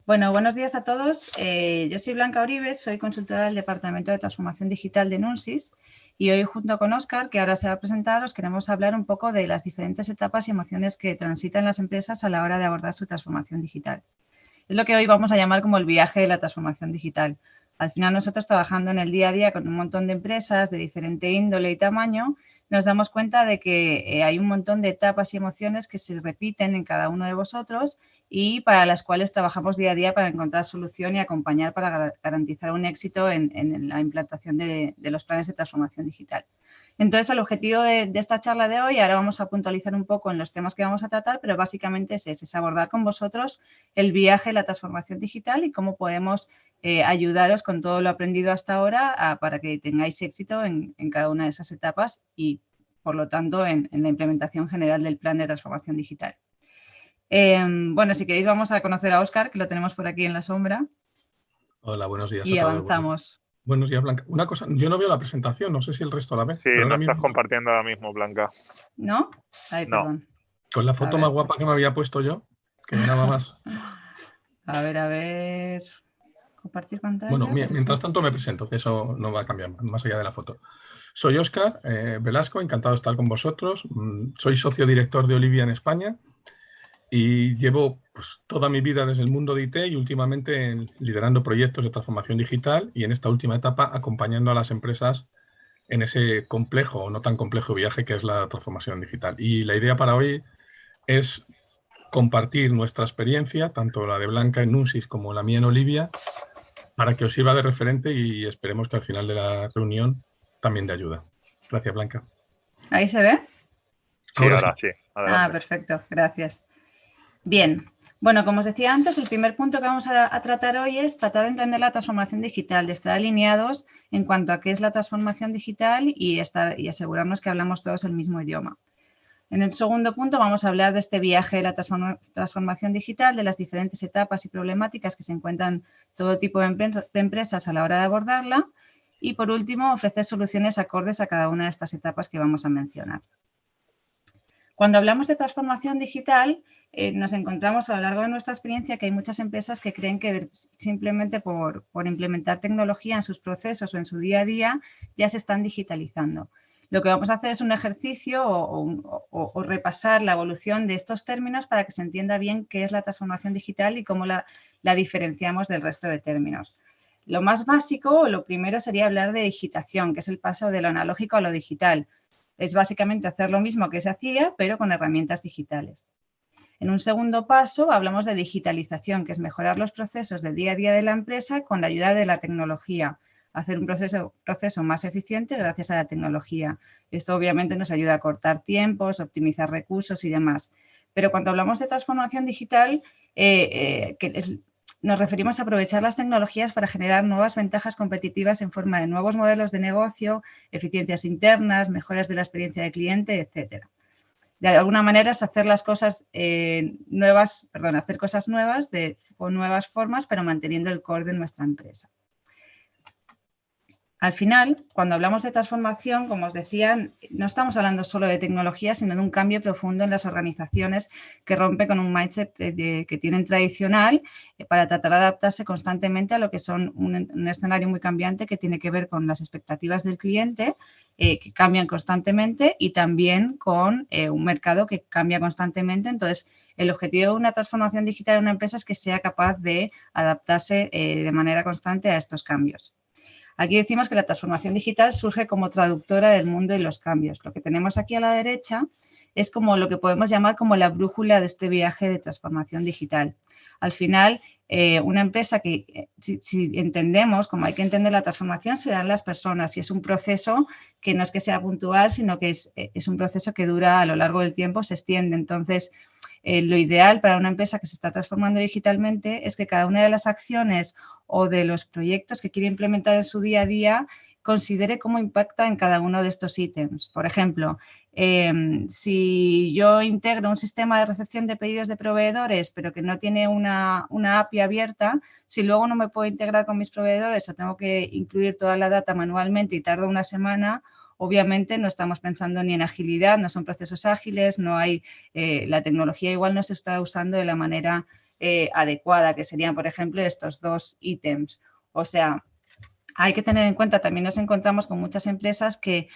Bueno, buenos días a todos. Yo soy Blanca Oribes, soy consultora del Departamento de Transformación Digital de Nunsis y hoy junto con Óscar, que ahora se va a presentar, os queremos hablar un poco de las diferentes etapas y emociones que transitan las empresas a la hora de abordar su transformación digital. Es lo que hoy vamos a llamar como el viaje de la transformación digital. Al final nosotros trabajando en el día a día con un montón de empresas de diferente índole y tamaño, nos damos cuenta de que hay un montón de etapas y emociones que se repiten en cada uno de vosotros y para las cuales trabajamos día a día para encontrar solución y acompañar para garantizar un éxito en la implantación de los planes de transformación digital. Entonces, el objetivo de esta charla de hoy, ahora vamos a puntualizar un poco en los temas que vamos a tratar, pero básicamente es abordar con vosotros el viaje de la transformación digital y cómo podemos ayudaros con todo lo aprendido hasta ahora para que tengáis éxito en cada una de esas etapas y, por lo tanto, en la implementación general del plan de transformación digital. Bueno, si queréis vamos a conocer a Óscar, que lo tenemos por aquí en la sombra. Hola, buenos días y a todos. Avanzamos. Buenos días, Blanca. Una cosa, yo no veo la presentación, no sé si el resto la ve. Sí, pero no estás compartiendo ahora mismo, Blanca. ¿No? Ay, no. Perdón. Con la foto más guapa que me había puesto yo, que me daba más. A ver. Compartir pantalla. Bueno, mientras tanto me presento, que eso no va a cambiar más allá de la foto. Soy Óscar Velasco, encantado de estar con vosotros. Soy socio director de Olivia en España y llevo toda mi vida desde el mundo de IT y últimamente liderando proyectos de transformación digital y en esta última etapa acompañando a las empresas en ese complejo o no tan complejo viaje que es la transformación digital. Y la idea para hoy es compartir nuestra experiencia, tanto la de Blanca en Nunsis como la mía en Olivia, para que os sirva de referente y esperemos que al final de la reunión también de ayuda. Gracias, Blanca. ¿Ahí se ve? Sí, ahora sí. Adelante. Perfecto, gracias. Bien, bueno, como os decía antes, el primer punto que vamos a tratar hoy es tratar de entender la transformación digital, de estar alineados en cuanto a qué es la transformación digital y asegurarnos que hablamos todos el mismo idioma. En el segundo punto vamos a hablar de este viaje de la transformación digital, de las diferentes etapas y problemáticas que se encuentran todo tipo de empresas a la hora de abordarla. Y por último, ofrecer soluciones acordes a cada una de estas etapas que vamos a mencionar. Cuando hablamos de transformación digital, nos encontramos a lo largo de nuestra experiencia que hay muchas empresas que creen que simplemente por implementar tecnología en sus procesos o en su día a día ya se están digitalizando. Lo que vamos a hacer es un ejercicio o repasar la evolución de estos términos para que se entienda bien qué es la transformación digital y cómo la diferenciamos del resto de términos. Lo más básico, lo primero sería hablar de digitación, que es el paso de lo analógico a lo digital. Es básicamente hacer lo mismo que se hacía, pero con herramientas digitales. En un segundo paso hablamos de digitalización, que es mejorar los procesos del día a día de la empresa con la ayuda de la tecnología, hacer un proceso más eficiente gracias a la tecnología. Esto obviamente nos ayuda a cortar tiempos, optimizar recursos y demás. Pero cuando hablamos de transformación digital, nos referimos a aprovechar las tecnologías para generar nuevas ventajas competitivas en forma de nuevos modelos de negocio, eficiencias internas, mejoras de la experiencia de cliente, etcétera. De alguna manera es hacer las cosas hacer cosas nuevas con nuevas formas, pero manteniendo el core de nuestra empresa. Al final, cuando hablamos de transformación, como os decía, no estamos hablando solo de tecnología, sino de un cambio profundo en las organizaciones que rompe con un mindset que tienen tradicional para tratar de adaptarse constantemente a lo que son un escenario muy cambiante que tiene que ver con las expectativas del cliente, que cambian constantemente, y también con un mercado que cambia constantemente. Entonces, el objetivo de una transformación digital en una empresa es que sea capaz de adaptarse de manera constante a estos cambios. Aquí decimos que la transformación digital surge como traductora del mundo y los cambios. Lo que tenemos aquí a la derecha es como lo que podemos llamar como la brújula de este viaje de transformación digital. Al final, una empresa que, si entendemos, como hay que entender la transformación, se dan las personas y es un proceso que no es que sea puntual, sino que es un proceso que dura a lo largo del tiempo, se extiende. Entonces, lo ideal para una empresa que se está transformando digitalmente es que cada una de las acciones o de los proyectos que quiere implementar en su día a día considere cómo impacta en cada uno de estos ítems. Por ejemplo, si yo integro un sistema de recepción de pedidos de proveedores, pero que no tiene una API abierta, si luego no me puedo integrar con mis proveedores o tengo que incluir toda la data manualmente y tardo una semana, obviamente no estamos pensando ni en agilidad, no son procesos ágiles, no hay, la tecnología igual no se está usando de la manera adecuada, que serían, por ejemplo, estos 2 ítems. O sea, hay que tener en cuenta, también nos encontramos con muchas empresas que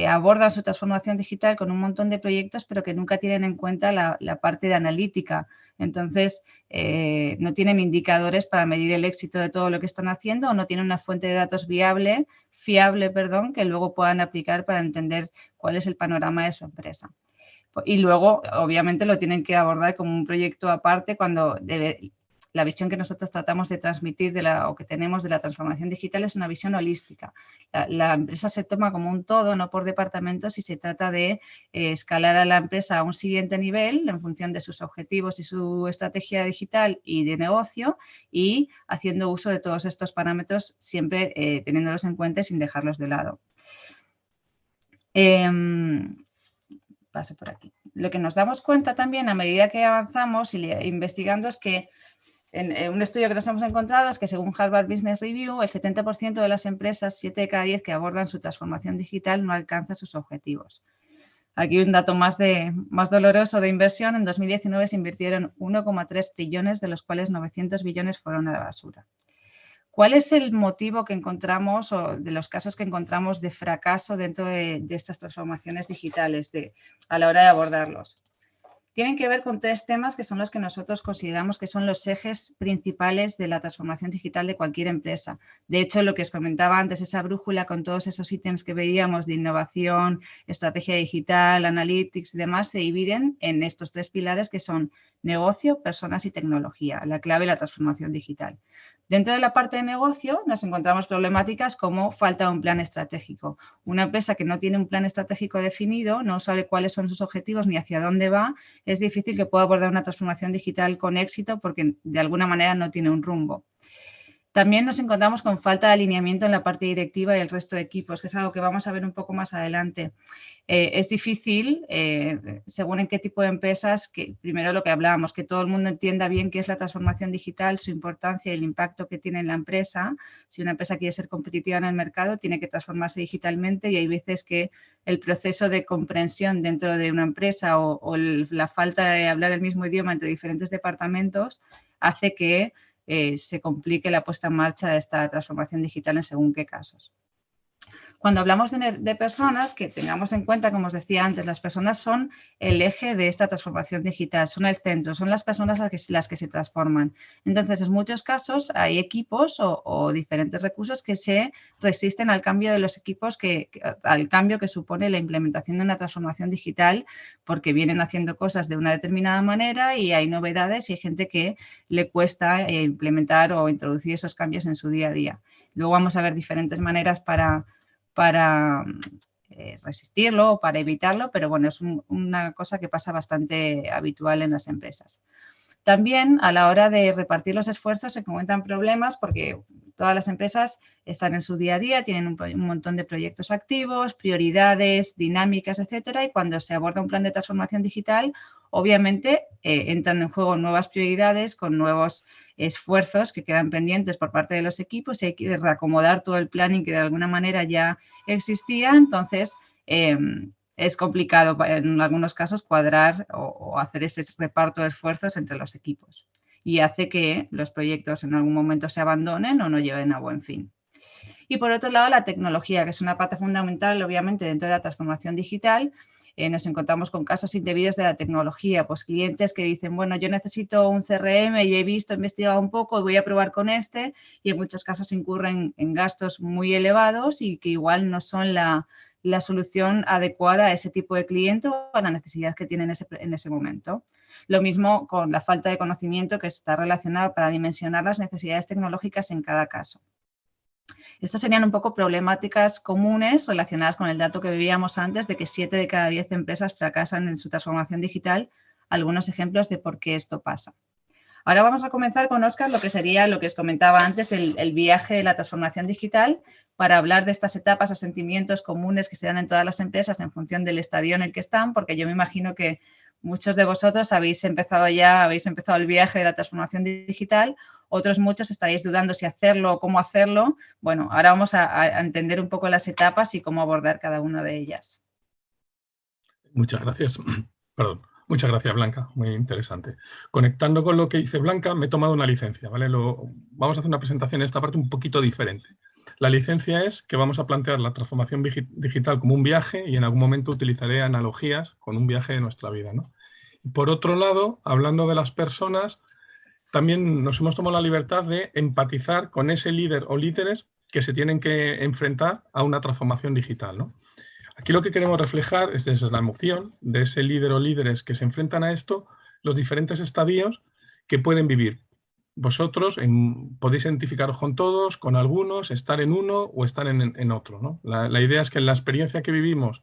abordan su transformación digital con un montón de proyectos, pero que nunca tienen en cuenta la parte de analítica. Entonces, no tienen indicadores para medir el éxito de todo lo que están haciendo o no tienen una fuente de datos fiable, que luego puedan aplicar para entender cuál es el panorama de su empresa. Y luego, obviamente, lo tienen que abordar como un proyecto aparte cuando la visión que nosotros tratamos de transmitir o que tenemos de la transformación digital es una visión holística. La empresa se toma como un todo, no por departamentos, y se trata de escalar a la empresa a un siguiente nivel en función de sus objetivos y su estrategia digital y de negocio, y haciendo uso de todos estos parámetros, siempre teniéndolos en cuenta y sin dejarlos de lado. Paso por aquí. Lo que nos damos cuenta también a medida que avanzamos y investigando es que en un estudio que nos hemos encontrado es que según Harvard Business Review, el 70% de las empresas, 7 de cada 10 que abordan su transformación digital, no alcanza sus objetivos. Aquí un dato más doloroso de inversión. En 2019 se invirtieron 1,3 trillones, de los cuales 900 billones fueron a la basura. ¿Cuál es el motivo que encontramos o de los casos que encontramos de fracaso dentro de estas transformaciones digitales a la hora de abordarlos? Tienen que ver con 3 temas que son los que nosotros consideramos que son los ejes principales de la transformación digital de cualquier empresa. De hecho, lo que os comentaba antes, esa brújula con todos esos ítems que veíamos de innovación, estrategia digital, analytics y demás, se dividen en estos 3 pilares que son negocio, personas y tecnología, la clave de la transformación digital. Dentro de la parte de negocio nos encontramos problemáticas como falta de un plan estratégico. Una empresa que no tiene un plan estratégico definido, no sabe cuáles son sus objetivos ni hacia dónde va, es difícil que pueda abordar una transformación digital con éxito porque de alguna manera no tiene un rumbo. También nos encontramos con falta de alineamiento en la parte directiva y el resto de equipos, que es algo que vamos a ver un poco más adelante. Es difícil, según en qué tipo de empresas, que primero lo que hablábamos, que todo el mundo entienda bien qué es la transformación digital, su importancia y el impacto que tiene en la empresa. Si una empresa quiere ser competitiva en el mercado, tiene que transformarse digitalmente, y hay veces que el proceso de comprensión dentro de una empresa o la falta de hablar el mismo idioma entre diferentes departamentos hace que se complique la puesta en marcha de esta transformación digital en según qué casos. Cuando hablamos de personas, que tengamos en cuenta, como os decía antes, las personas son el eje de esta transformación digital, son el centro, son las personas las que se transforman. Entonces, en muchos casos hay equipos o diferentes recursos que se resisten al cambio de los equipos, al cambio que supone la implementación de una transformación digital, porque vienen haciendo cosas de una determinada manera y hay novedades y hay gente que le cuesta implementar o introducir esos cambios en su día a día. Luego vamos a ver diferentes maneras para resistirlo o para evitarlo, pero bueno, es una cosa que pasa bastante habitual en las empresas. También a la hora de repartir los esfuerzos se encuentran problemas porque todas las empresas están en su día a día, tienen un montón de proyectos activos, prioridades, dinámicas, etcétera, y cuando se aborda un plan de transformación digital, obviamente entran en juego nuevas prioridades con nuevos esfuerzos que quedan pendientes por parte de los equipos y hay que reacomodar todo el planning que de alguna manera ya existía. Entonces, es complicado en algunos casos cuadrar o hacer ese reparto de esfuerzos entre los equipos y hace que los proyectos en algún momento se abandonen o no lleven a buen fin. Y por otro lado, la tecnología, que es una parte fundamental, obviamente, dentro de la transformación digital. Nos encontramos con casos indebidos de la tecnología, pues clientes que dicen, bueno, yo necesito un CRM y he investigado un poco y voy a probar con este, y en muchos casos incurren en gastos muy elevados y que igual no son la solución adecuada a ese tipo de cliente o a la necesidad que tienen en ese momento. Lo mismo con la falta de conocimiento que está relacionada para dimensionar las necesidades tecnológicas en cada caso. Estas serían un poco problemáticas comunes relacionadas con el dato que veíamos antes de que 7 de cada 10 empresas fracasan en su transformación digital. Algunos ejemplos de por qué esto pasa. Ahora vamos a comenzar con Óscar lo que sería lo que os comentaba antes, el viaje de la transformación digital, para hablar de estas etapas o sentimientos comunes que se dan en todas las empresas en función del estadio en el que están, porque yo me imagino que muchos de vosotros habéis empezado el viaje de la transformación digital, otros muchos estaréis dudando si hacerlo o cómo hacerlo. Bueno, ahora vamos a entender un poco las etapas y cómo abordar cada una de ellas. Muchas gracias. Perdón. Muchas gracias, Blanca. Muy interesante. Conectando con lo que dice Blanca, me he tomado una licencia, ¿vale? Vamos a hacer una presentación en esta parte un poquito diferente. La licencia es que vamos a plantear la transformación digital como un viaje y en algún momento utilizaré analogías con un viaje de nuestra vida, ¿no? Y por otro lado, hablando de las personas, también nos hemos tomado la libertad de empatizar con ese líder o líderes que se tienen que enfrentar a una transformación digital, ¿no? Aquí lo que queremos reflejar es desde la emoción de ese líder o líderes que se enfrentan a esto, los diferentes estadios que pueden vivir. Vosotros podéis identificaros con todos, con algunos, estar en uno o estar en otro, ¿no? La idea es que la experiencia que vivimos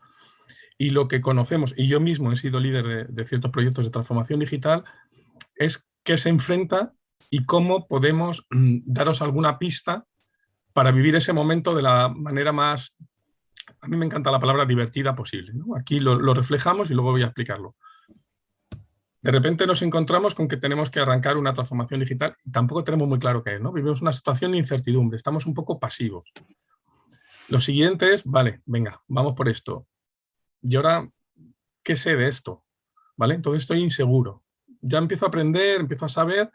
y lo que conocemos, y yo mismo he sido líder de ciertos proyectos de transformación digital, es qué se enfrenta y cómo podemos daros alguna pista para vivir ese momento de la manera más, a mí me encanta la palabra divertida posible, ¿no? Aquí lo reflejamos y luego voy a explicarlo. De repente nos encontramos con que tenemos que arrancar una transformación digital y tampoco tenemos muy claro qué es, ¿no? Vivimos una situación de incertidumbre, estamos un poco pasivos. Lo siguiente es, vale, venga, vamos por esto. Y ahora, ¿qué sé de esto? ¿Vale? Entonces estoy inseguro. Ya empiezo a aprender, empiezo a saber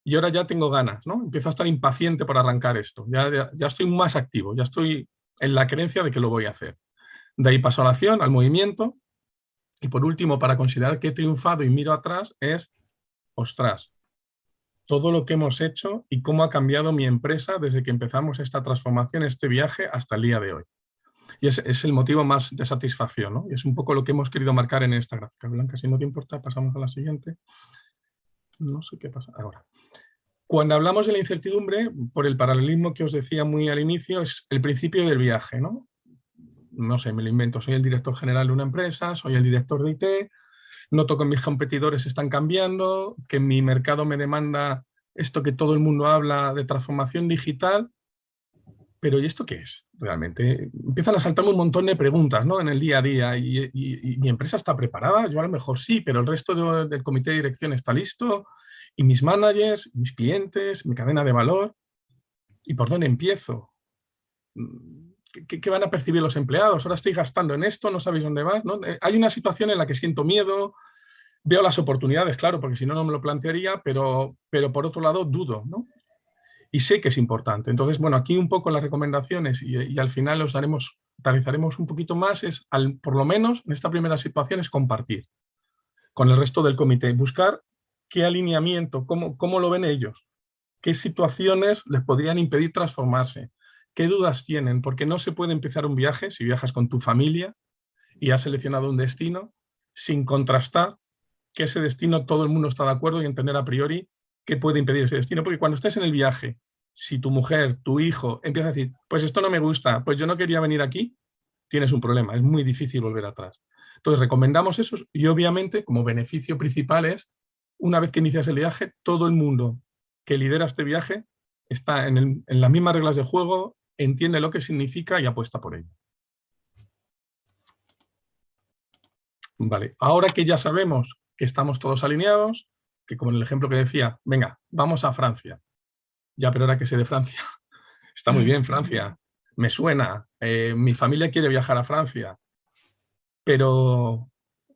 y ahora ya tengo ganas, ¿no? Empiezo a estar impaciente por arrancar esto. Ya estoy más activo, ya estoy en la creencia de que lo voy a hacer. De ahí paso a la acción, al movimiento. Y por último, para considerar que he triunfado y miro atrás, es, ostras, todo lo que hemos hecho y cómo ha cambiado mi empresa desde que empezamos esta transformación, este viaje, hasta el día de hoy. Y es el motivo más de satisfacción, ¿no? Y es un poco lo que hemos querido marcar en esta gráfica. Blanca, si no te importa, pasamos a la siguiente. No sé qué pasa ahora. Cuando hablamos de la incertidumbre, por el paralelismo que os decía muy al inicio, es el principio del viaje, ¿no? No sé, me lo invento, soy el director general de una empresa, soy el director de IT, noto que mis competidores están cambiando, que mi mercado me demanda esto que todo el mundo habla de transformación digital, pero ¿y esto qué es realmente? Empiezan a saltarme un montón de preguntas, ¿no? En el día a día, ¿y mi empresa está preparada? Yo a lo mejor sí, pero el resto del comité de dirección está listo, y mis managers, mis clientes, mi cadena de valor, ¿y por dónde empiezo? ¿Qué van a percibir los empleados? Ahora estoy gastando en esto, no sabéis dónde va, ¿no? Hay una situación en la que siento miedo, veo las oportunidades, claro, porque si no, no me lo plantearía, pero por otro lado dudo, ¿no? Y sé que es importante. Entonces, bueno, aquí un poco las recomendaciones y al final os realizaremos un poquito más, es por lo menos en esta primera situación es compartir con el resto del comité, buscar qué alineamiento, cómo lo ven ellos, qué situaciones les podrían impedir transformarse, qué dudas tienen, porque no se puede empezar un viaje si viajas con tu familia y has seleccionado un destino sin contrastar que ese destino todo el mundo está de acuerdo y entender a priori qué puede impedir ese destino, porque cuando estés en el viaje, si tu mujer, tu hijo empieza a decir, pues esto no me gusta, pues yo no quería venir aquí, tienes un problema, es muy difícil volver atrás. Entonces recomendamos eso y obviamente como beneficio principal es, una vez que inicias el viaje, todo el mundo que lidera este viaje está en las mismas reglas de juego, entiende lo que significa y apuesta por ello. Vale, ahora que ya sabemos que estamos todos alineados, que como en el ejemplo que decía, venga, vamos a Francia. Ya, pero ahora que sé de Francia, está muy bien Francia, me suena, mi familia quiere viajar a Francia, pero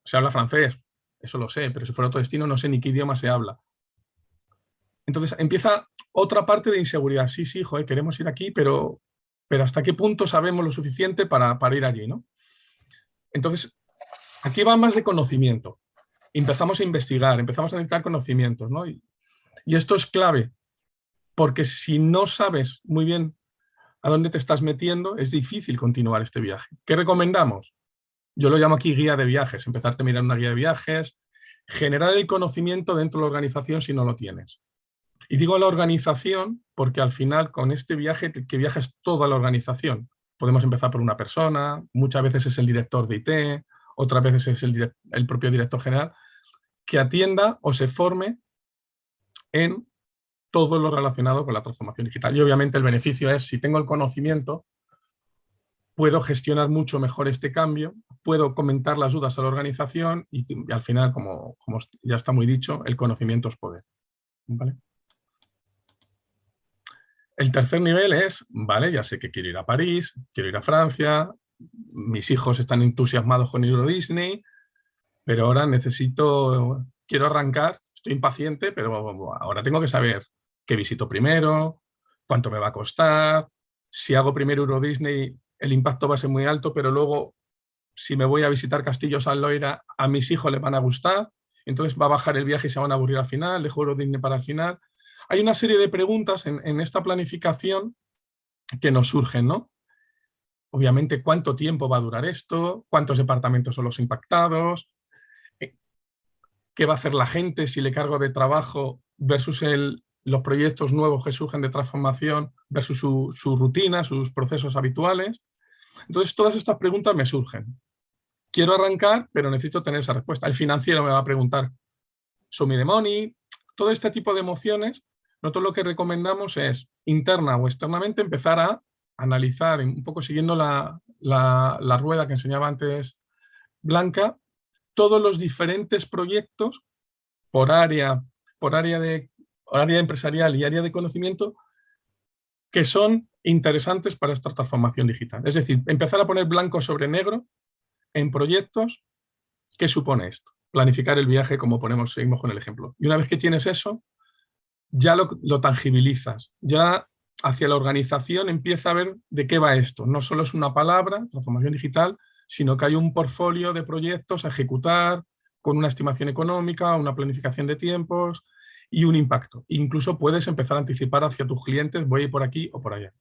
se habla francés, eso lo sé, pero si fuera otro destino no sé ni qué idioma se habla. Entonces empieza otra parte de inseguridad. Sí, sí, joder, queremos ir aquí, pero ¿hasta qué punto sabemos lo suficiente para ir allí, ¿no? Entonces, aquí va más de conocimiento. Empezamos a investigar, empezamos a necesitar conocimientos, ¿no? Y esto es clave, porque si no sabes muy bien a dónde te estás metiendo, es difícil continuar este viaje. ¿Qué recomendamos? Yo lo llamo aquí guía de viajes, empezarte a mirar una guía de viajes, generar el conocimiento dentro de la organización si no lo tienes. Y digo la organización porque al final con este viaje que viaja es toda la organización. Podemos empezar por una persona, muchas veces es el director de IT, otras veces es el propio director general, que atienda o se forme en todo lo relacionado con la transformación digital. Y obviamente el beneficio es, si tengo el conocimiento, puedo gestionar mucho mejor este cambio, puedo comentar las dudas a la organización y al final, como ya está muy dicho, el conocimiento es poder. ¿Vale? El tercer nivel es, vale, ya sé que quiero ir a París, quiero ir a Francia, mis hijos están entusiasmados con ir a Disney, pero ahora quiero arrancar, estoy impaciente, pero ahora tengo que saber qué visito primero, cuánto me va a costar, si hago primero Euro Disney el impacto va a ser muy alto, pero luego si me voy a visitar Castillo San Loira a mis hijos les van a gustar, entonces va a bajar el viaje y se van a aburrir al final, dejo Euro Disney para el final. Hay una serie de preguntas en esta planificación que nos surgen, ¿no? Obviamente, ¿cuánto tiempo va a durar esto? ¿Cuántos departamentos son los impactados? ¿Qué va a hacer la gente si le cargo de trabajo versus los proyectos nuevos que surgen de transformación versus su rutina, sus procesos habituales? Entonces, todas estas preguntas me surgen. Quiero arrancar, pero necesito tener esa respuesta. El financiero me va a preguntar, ¿show me the money? Todo este tipo de emociones, nosotros lo que recomendamos es, interna o externamente, empezar a analizar, un poco siguiendo la rueda que enseñaba antes Blanca, todos los diferentes proyectos por área empresarial y área de conocimiento que son interesantes para esta transformación digital. Es decir, empezar a poner blanco sobre negro en proyectos. ¿Qué supone esto? Planificar el viaje, como seguimos con el ejemplo. Y una vez que tienes eso, ya lo tangibilizas. Ya hacia la organización empieza a ver de qué va esto. No solo es una palabra, transformación digital, sino que hay un portfolio de proyectos a ejecutar con una estimación económica, una planificación de tiempos y un impacto. Incluso puedes empezar a anticipar hacia tus clientes, voy a ir por aquí o por allá.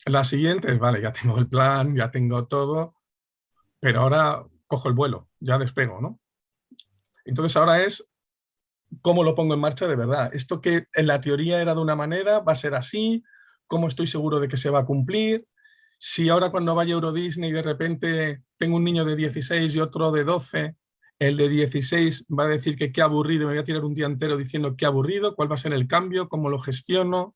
La siguiente es, vale, ya tengo el plan, ya tengo todo, pero ahora cojo el vuelo, ya despego, ¿no? Entonces ahora es cómo lo pongo en marcha de verdad. Esto que en la teoría era de una manera, va a ser así, cómo estoy seguro de que se va a cumplir. Si ahora cuando vaya a Euro Disney de repente tengo un niño de 16 y otro de 12, el de 16 va a decir que qué aburrido, me voy a tirar un día entero diciendo qué aburrido, cuál va a ser el cambio, cómo lo gestiono.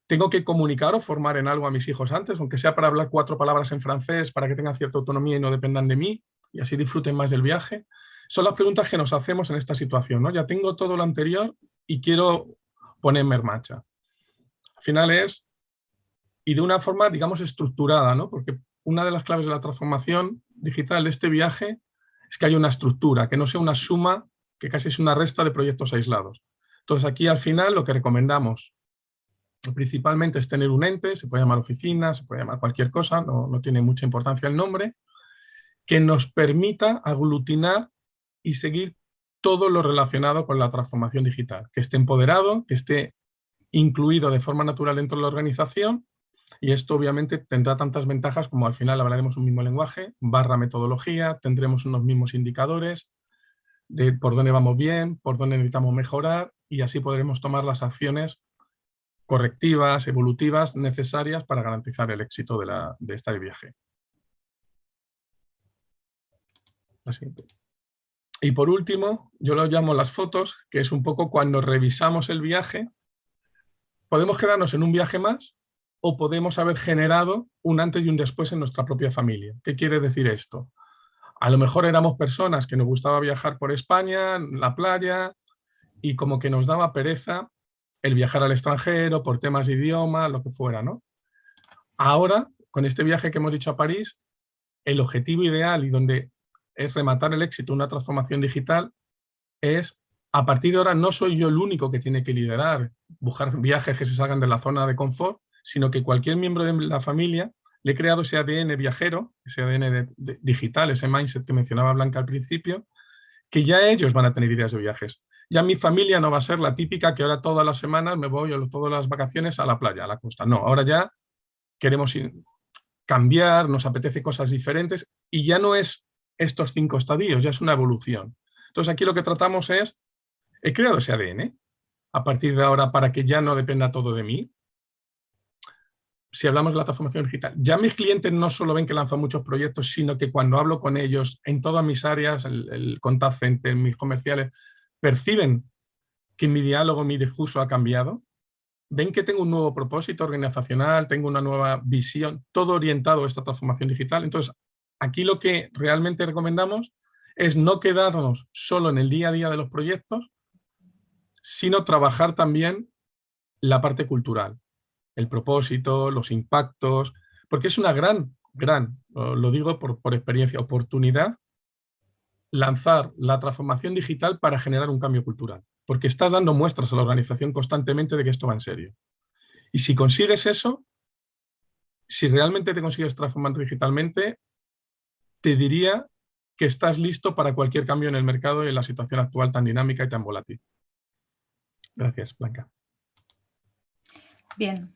Tengo que comunicar o formar en algo a mis hijos antes, aunque sea para hablar 4 palabras en francés, para que tengan cierta autonomía y no dependan de mí, y así disfruten más del viaje. Son las preguntas que nos hacemos en esta situación, ¿no? Ya tengo todo lo anterior y quiero ponerme en marcha. Al final es, y de una forma, digamos, estructurada, ¿no? Porque una de las claves de la transformación digital de este viaje es que haya una estructura, que no sea una suma, que casi es una resta de proyectos aislados. Entonces, aquí al final lo que recomendamos principalmente es tener un ente, se puede llamar oficina, se puede llamar cualquier cosa, no tiene mucha importancia el nombre, que nos permita aglutinar y seguir todo lo relacionado con la transformación digital, que esté empoderado, que esté incluido de forma natural dentro de la organización, y esto obviamente tendrá tantas ventajas como al final hablaremos un mismo lenguaje, barra metodología, tendremos unos mismos indicadores de por dónde vamos bien, por dónde necesitamos mejorar, y así podremos tomar las acciones correctivas, evolutivas, necesarias para garantizar el éxito de este viaje. La siguiente. Y por último, yo lo llamo las fotos, que es un poco cuando revisamos el viaje, podemos quedarnos en un viaje más o podemos haber generado un antes y un después en nuestra propia familia. ¿Qué quiere decir esto? A lo mejor éramos personas que nos gustaba viajar por España, la playa, y como que nos daba pereza el viajar al extranjero por temas de idioma, lo que fuera, ¿no? Ahora, con este viaje que hemos dicho a París, el objetivo ideal y donde es rematar el éxito, una transformación digital, es, a partir de ahora, no soy yo el único que tiene que liderar, buscar viajes que se salgan de la zona de confort, sino que cualquier miembro de la familia le he creado ese ADN viajero, ese ADN digital, ese mindset que mencionaba Blanca al principio, que ya ellos van a tener ideas de viajes. Ya mi familia no va a ser la típica que ahora todas las semanas me voy o todas las vacaciones a la playa, a la costa. No, ahora ya queremos cambiar, nos apetece cosas diferentes y ya no es estos 5 estadios, ya es una evolución. Entonces aquí lo que tratamos es, he creado ese ADN a partir de ahora para que ya no dependa todo de mí. Si hablamos de la transformación digital, ya mis clientes no solo ven que lanzo muchos proyectos, sino que cuando hablo con ellos en todas mis áreas, el contact center, mis comerciales, perciben que mi diálogo, mi discurso ha cambiado. Ven que tengo un nuevo propósito organizacional, tengo una nueva visión, todo orientado a esta transformación digital. Entonces, aquí lo que realmente recomendamos es no quedarnos solo en el día a día de los proyectos, sino trabajar también la parte cultural, el propósito, los impactos, porque es una gran lo digo por experiencia, oportunidad, lanzar la transformación digital para generar un cambio cultural, porque estás dando muestras a la organización constantemente de que esto va en serio. Y si consigues eso, si realmente te consigues transformar digitalmente, te diría que estás listo para cualquier cambio en el mercado y en la situación actual tan dinámica y tan volátil. Gracias, Blanca. Bien.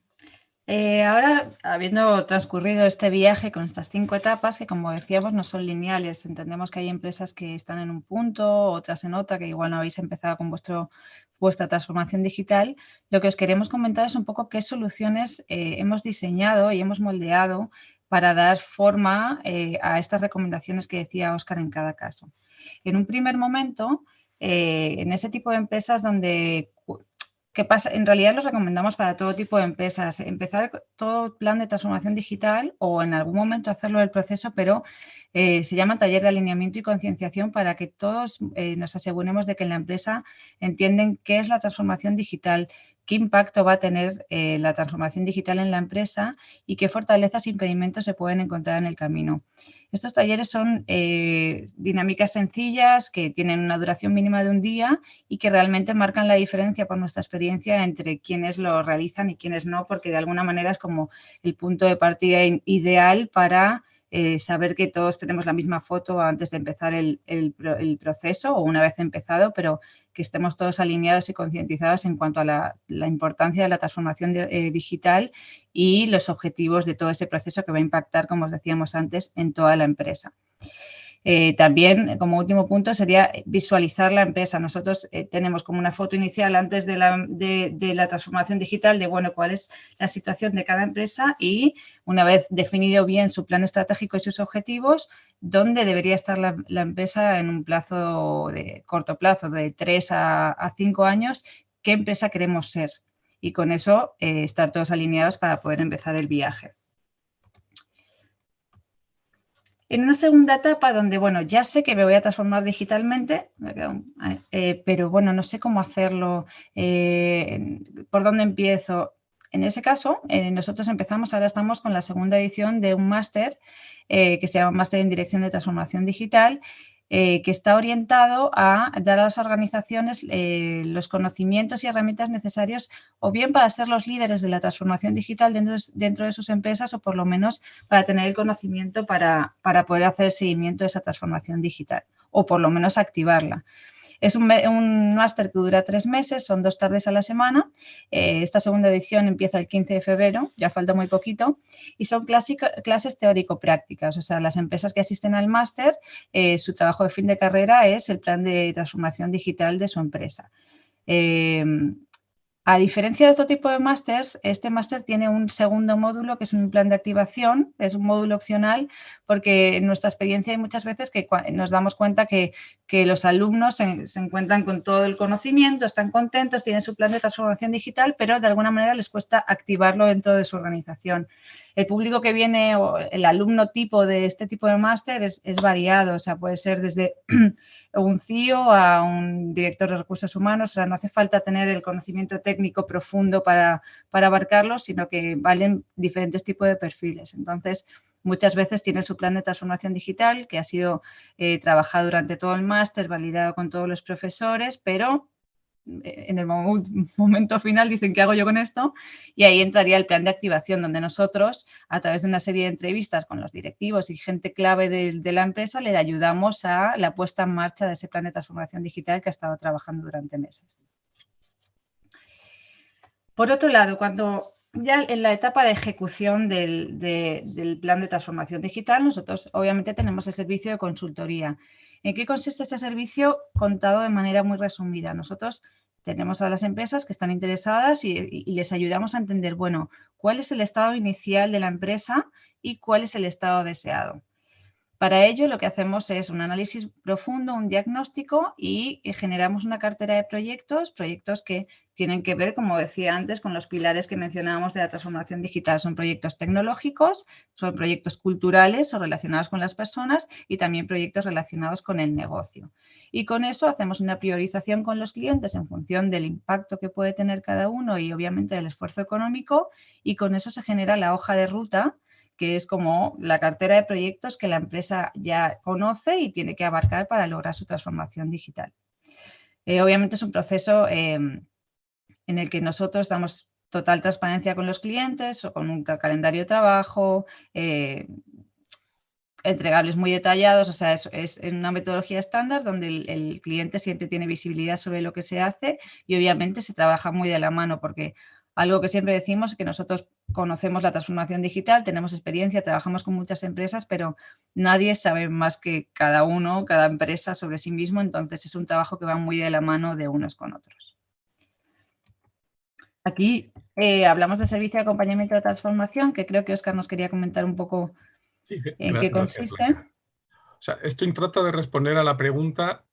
Ahora, habiendo transcurrido este viaje con estas 5 etapas, que como decíamos no son lineales, entendemos que hay empresas que están en un punto, otras en otra, que igual no habéis empezado con vuestra transformación digital, lo que os queremos comentar es un poco qué soluciones hemos diseñado y hemos moldeado para dar forma a estas recomendaciones que decía Óscar en cada caso. En un primer momento, en ese tipo de empresas donde... ¿Qué pasa? En realidad los recomendamos para todo tipo de empresas. Empezar todo plan de transformación digital o en algún momento hacerlo el proceso, pero se llama taller de alineamiento y concienciación para que todos nos aseguremos de que en la empresa entienden qué es la transformación digital, qué impacto va a tener la transformación digital en la empresa y qué fortalezas e impedimentos se pueden encontrar en el camino. Estos talleres son dinámicas sencillas que tienen una duración mínima de un día y que realmente marcan la diferencia por nuestra experiencia entre quienes lo realizan y quienes no, porque de alguna manera es como el punto de partida ideal para saber que todos tenemos la misma foto antes de empezar el proceso o una vez empezado, pero que estemos todos alineados y concientizados en cuanto a la importancia de la transformación digital y los objetivos de todo ese proceso que va a impactar, como os decíamos antes, en toda la empresa. También, como último punto, sería visualizar la empresa. Nosotros tenemos como una foto inicial antes de la transformación digital de, bueno, cuál es la situación de cada empresa y una vez definido bien su plan estratégico y sus objetivos, dónde debería estar la empresa en un plazo de corto plazo, de 3 a 5 años, qué empresa queremos ser. Y con eso estar todos alineados para poder empezar el viaje. En una segunda etapa donde, bueno, ya sé que me voy a transformar digitalmente, pero bueno, no sé cómo hacerlo, por dónde empiezo. En ese caso, nosotros empezamos, ahora estamos con la segunda edición de un máster que se llama Máster en Dirección de Transformación Digital, que está orientado a dar a las organizaciones los conocimientos y herramientas necesarios o bien para ser los líderes de la transformación digital dentro de sus empresas o por lo menos para tener el conocimiento para poder hacer el seguimiento de esa transformación digital o por lo menos activarla. Es un máster que dura 3 meses, son 2 tardes a la semana. Esta segunda edición empieza el 15 de febrero, ya falta muy poquito, y son clases teórico-prácticas. O sea, las empresas que asisten al máster, su trabajo de fin de carrera es el plan de transformación digital de su empresa. A diferencia de otro tipo de másters, este máster tiene un segundo módulo que es un plan de activación, es un módulo opcional porque en nuestra experiencia hay muchas veces que nos damos cuenta que los alumnos se encuentran con todo el conocimiento, están contentos, tienen su plan de transformación digital, pero de alguna manera les cuesta activarlo dentro de su organización. El público que viene o el alumno tipo de este tipo de máster es variado, o sea, puede ser desde un CIO a un director de recursos humanos, o sea, no hace falta tener el conocimiento técnico profundo para abarcarlo, sino que valen diferentes tipos de perfiles. Entonces, muchas veces tienen su plan de transformación digital que ha sido trabajado durante todo el máster, validado con todos los profesores, pero en el momento final dicen ¿qué hago yo con esto? Y ahí entraría el plan de activación donde nosotros a través de una serie de entrevistas con los directivos y gente clave de la empresa le ayudamos a la puesta en marcha de ese plan de transformación digital que ha estado trabajando durante meses. Por otro lado, cuando ya en la etapa de ejecución del plan de transformación digital, nosotros obviamente tenemos el servicio de consultoría. ¿En qué consiste este servicio? Contado de manera muy resumida. Nosotros tenemos a las empresas que están interesadas y les ayudamos a entender, bueno, cuál es el estado inicial de la empresa y cuál es el estado deseado. Para ello, lo que hacemos es un análisis profundo, un diagnóstico y generamos una cartera de proyectos que tienen que ver, como decía antes, con los pilares que mencionábamos de la transformación digital. Son proyectos tecnológicos, son proyectos culturales o relacionados con las personas y también proyectos relacionados con el negocio. Y con eso hacemos una priorización con los clientes en función del impacto que puede tener cada uno y obviamente del esfuerzo económico y con eso se genera la hoja de ruta que es como la cartera de proyectos que la empresa ya conoce y tiene que abarcar para lograr su transformación digital. Obviamente es un proceso en el que nosotros damos total transparencia con los clientes o con un calendario de trabajo, entregables muy detallados, o sea, es en una metodología estándar donde el cliente siempre tiene visibilidad sobre lo que se hace y obviamente se trabaja muy de la mano porque algo que siempre decimos es que nosotros conocemos la transformación digital, tenemos experiencia, trabajamos con muchas empresas, pero nadie sabe más que cada uno, cada empresa sobre sí mismo, entonces es un trabajo que va muy de la mano de unos con otros. Aquí hablamos de servicio de acompañamiento de transformación, que creo que Óscar nos quería comentar un poco en qué consiste. O sea, esto trata de responder a la pregunta,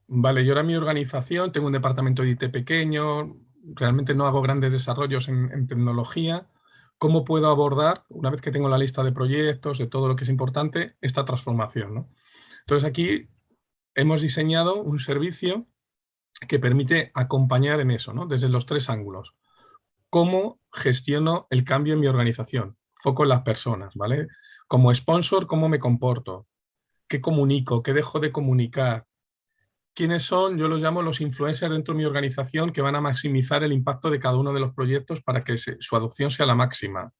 vale, yo ahora mi organización, tengo un departamento de IT pequeño, realmente no hago grandes desarrollos en tecnología, ¿cómo puedo abordar, una vez que tengo la lista de proyectos, de todo lo que es importante, esta transformación, ¿no? Entonces aquí hemos diseñado un servicio que permite acompañar en eso, ¿no? Desde los 3 ángulos. ¿Cómo gestiono el cambio en mi organización? Foco en las personas, ¿vale? Como sponsor, ¿cómo me comporto? ¿Qué comunico? ¿Qué dejo de comunicar? ¿Quiénes son? Yo los llamo los influencers dentro de mi organización que van a maximizar el impacto de cada uno de los proyectos para que su adopción sea la máxima.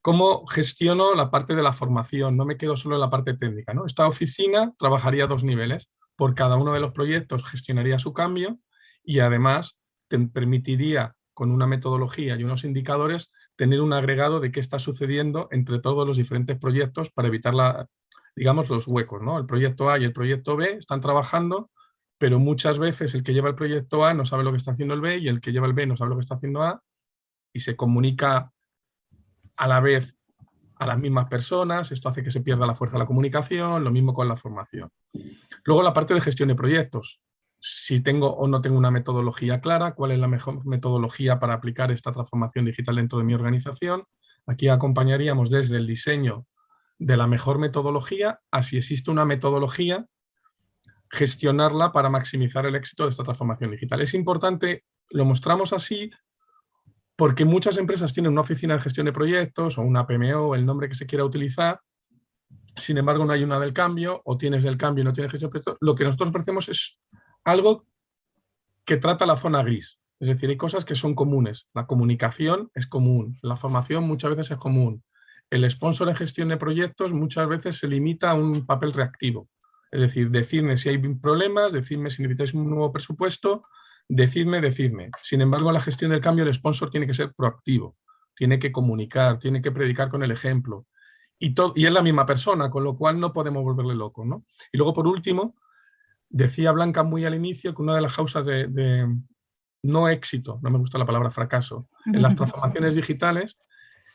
¿Cómo gestiono la parte de la formación? No me quedo solo en la parte técnica, ¿no? Esta oficina trabajaría a 2 niveles. Por cada uno de los proyectos gestionaría su cambio y además te permitiría, con una metodología y unos indicadores, tener un agregado de qué está sucediendo entre todos los diferentes proyectos para evitar, digamos, los huecos, ¿no? El proyecto A y el proyecto B están trabajando, pero muchas veces el que lleva el proyecto A no sabe lo que está haciendo el B y el que lleva el B no sabe lo que está haciendo A y se comunica a la vez a las mismas personas, esto hace que se pierda la fuerza de la comunicación, lo mismo con la formación. Luego la parte de gestión de proyectos, si tengo o no tengo una metodología clara, cuál es la mejor metodología para aplicar esta transformación digital dentro de mi organización. Aquí acompañaríamos desde el diseño de la mejor metodología a si existe una metodología, gestionarla para maximizar el éxito de esta transformación digital. Es importante, lo mostramos así, porque muchas empresas tienen una oficina de gestión de proyectos o una PMO, el nombre que se quiera utilizar, sin embargo no hay una del cambio, o tienes del cambio y no tienes gestión de proyectos. Lo que nosotros ofrecemos es algo que trata la zona gris, es decir, hay cosas que son comunes. La comunicación es común, la formación muchas veces es común. El sponsor en gestión de proyectos muchas veces se limita a un papel reactivo, es decir, decidme si hay problemas, decidme si necesitáis un nuevo presupuesto, decidme. Sin embargo, en la gestión del cambio el sponsor tiene que ser proactivo, tiene que comunicar, tiene que predicar con el ejemplo. Y es la misma persona, con lo cual no podemos volverle loco, ¿no? Y luego, por último, decía Blanca muy al inicio que una de las causas de no éxito, no me gusta la palabra fracaso, en las transformaciones digitales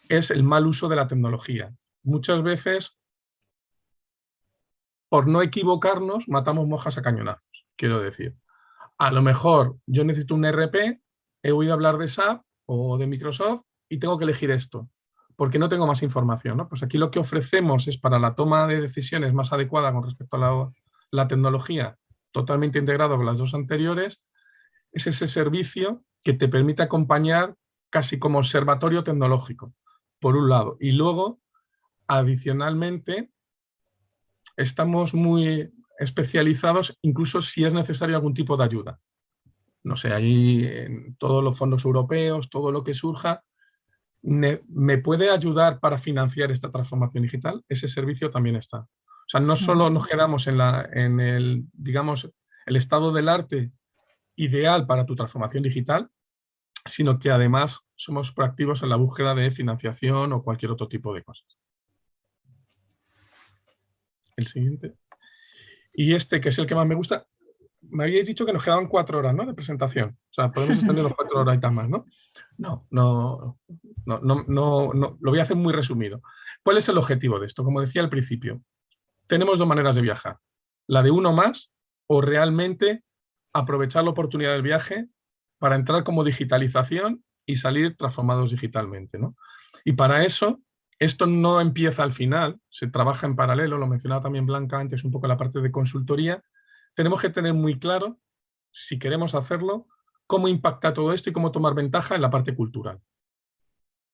es el mal uso de la tecnología. Muchas veces, por no equivocarnos, matamos moscas a cañonazos, quiero decir. A lo mejor yo necesito un ERP, he oído hablar de SAP o de Microsoft y tengo que elegir esto, porque no tengo más información, ¿no? Pues aquí lo que ofrecemos es para la toma de decisiones más adecuada con respecto a la tecnología, totalmente integrado con las 2 anteriores, es ese servicio que te permite acompañar casi como observatorio tecnológico, por un lado. Y luego, adicionalmente, estamos muy especializados incluso si es necesario algún tipo de ayuda. No sé, ahí en todos los fondos europeos, todo lo que surja, ¿me puede ayudar para financiar esta transformación digital? Ese servicio también está. O sea, no solo nos quedamos en el, digamos, el estado del arte ideal para tu transformación digital, sino que además somos proactivos en la búsqueda de financiación o cualquier otro tipo de cosas. El siguiente. Y este, que es el que más me gusta, me habíais dicho que nos quedaban 4 horas, ¿no?, de presentación. O sea, podemos extendernos 4 horas y tal más, ¿no? No, lo voy a hacer muy resumido. ¿Cuál es el objetivo de esto? Como decía al principio, tenemos 2 maneras de viajar. La de uno más o realmente aprovechar la oportunidad del viaje para entrar como digitalización y salir transformados digitalmente, ¿no? Y para eso, esto no empieza al final, se trabaja en paralelo, lo mencionaba también Blanca antes, un poco la parte de consultoría. Tenemos que tener muy claro, si queremos hacerlo, cómo impacta todo esto y cómo tomar ventaja en la parte cultural.